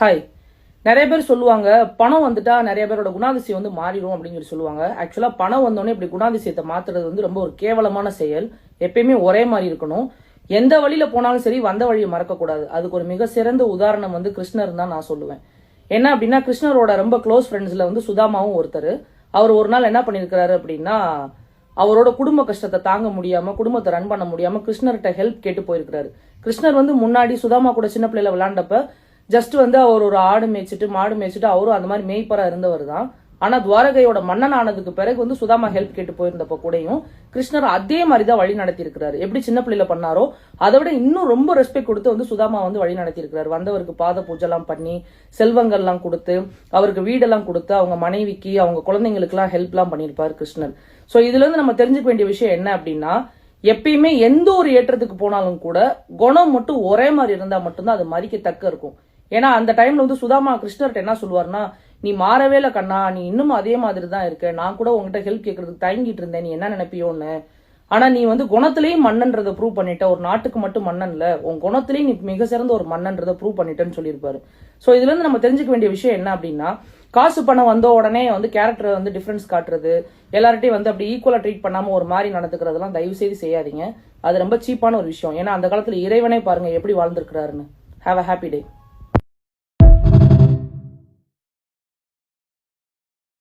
Hi. நிறைய பேர் சொல்லுவாங்க பணம் வந்துட்டா நிறைய பேரோட குணாதிசயம் வந்து மாறிடும் அப்படின்னு சொல்லி சொல்லுவாங்க. ஆக்சுவலா பணம் வந்தோடனே இப்படி குணாதிசயத்தை மாத்துறது வந்து ரொம்ப ஒரு கேவலமான செயல். எப்பயுமே ஒரே மாதிரி இருக்கணும். எந்த வழியில போனாலும் சரி வந்த வழியை மறக்க கூடாது. அதுக்கு ஒரு மிக சிறந்த உதாரணம் வந்து கிருஷ்ணர் தான் நான் சொல்லுவேன். என்ன அப்படின்னா கிருஷ்ணரோட ரொம்ப க்ளோஸ் ஃப்ரெண்ட்ஸ்ல வந்து சுதாமாவும் ஒருத்தர். அவர் ஒரு நாள் என்ன பண்ணிருக்கிறாரு அப்படின்னா அவரோட குடும்ப கஷ்டத்தை தாங்க முடியாம குடும்பத்தை ரன் பண்ண முடியாம கிருஷ்ணர்கிட்ட ஹெல்ப் கேட்டு போயிருக்கிறாரு. கிருஷ்ணர் வந்து முன்னாடி சுதாமா கூட சின்ன பிள்ளைல விளையாண்டப்ப ஜஸ்ட் வந்து அவர் ஒரு ஆடு மேய்ச்சிட்டு மாடு மேய்ச்சிட்டு அவரும் அந்த மாதிரி மேய்ப்பரா இருந்தவர் தான். ஆனா துவாரகையோட மன்னன் ஆனதுக்கு பிறகு வந்து சுதாமா ஹெல்ப் கேட்டு போயிருந்தப்ப கூடயும் கிருஷ்ணர் அதே மாதிரி தான் வழி நடத்தி இருக்கிறாரு. எப்படி சின்ன பிள்ளைல பண்ணாரோ அதை விட இன்னும் ரொம்ப ரெஸ்பெக்ட் கொடுத்து வந்து சுதாமா வந்து வழி நடத்தி இருக்கிறாரு. வந்தவருக்கு பாத பூஜை எல்லாம் பண்ணி செல்வங்கள்லாம் கொடுத்து அவருக்கு வீடெல்லாம் கொடுத்து அவங்க மனைவிக்கு அவங்க குழந்தைங்களுக்கு எல்லாம் ஹெல்ப் எல்லாம் பண்ணியிருப்பாரு கிருஷ்ணர். சோ இதுல இருந்து நம்ம தெரிஞ்சுக்க வேண்டிய விஷயம் என்ன அப்படின்னா எப்பயுமே எந்த ஒரு ஏற்றத்துக்கு போனாலும் கூட குணம் மட்டும் ஒரே மாதிரி இருந்தா மட்டும்தான் அது மதிக்கத்தக்க இருக்கும். ஏன்னா அந்த டைம்ல வந்து சுதாமா கிருஷ்ணர்கிட்ட என்ன சொல்லுவாருன்னா, நீ மாறவே இல்ல கண்ணா, நீ இன்னும் அதே மாதிரி தான் இருக்க, நான் கூட உங்ககிட்ட ஹெல்ப் கேட்கறதுக்கு தயங்கிட்டு இருந்தேன், நீ என்ன நினைப்பியோன்னு. ஆனா நீ வந்து குணத்திலேயும் மன்னன்றதை ப்ரூவ் பண்ணிட்ட, ஒரு நாட்டுக்கு மட்டும் மன்னன்ல உன் குணத்திலேயும் நீ மிக சிறந்த ஒரு மன்னன்றதை ப்ரூவ் பண்ணிட்டேன்னு சொல்லியிருப்பாரு. சோ இதுல இருந்து நம்ம தெரிஞ்சுக்க வேண்டிய விஷயம் என்ன அப்படின்னா காசு பணம் வந்த உடனே வந்து கேரக்டர் வந்து டிஃபரன்ஸ் காட்டுறது, எல்லார்ட்டையும் வந்து அப்படி ஈக்குவலா ட்ரீட் பண்ணாம ஒரு மாதிரி நடந்துக்கிறதெல்லாம் தயவு செய்து செய்யாதீங்க. அது ரொம்ப சீப்பான ஒரு விஷயம். ஏன்னா அந்த காலத்துல இறைவனே பாருங்க எப்படி வாழ்ந்திருக்கிறாருன்னு. Have a happy day.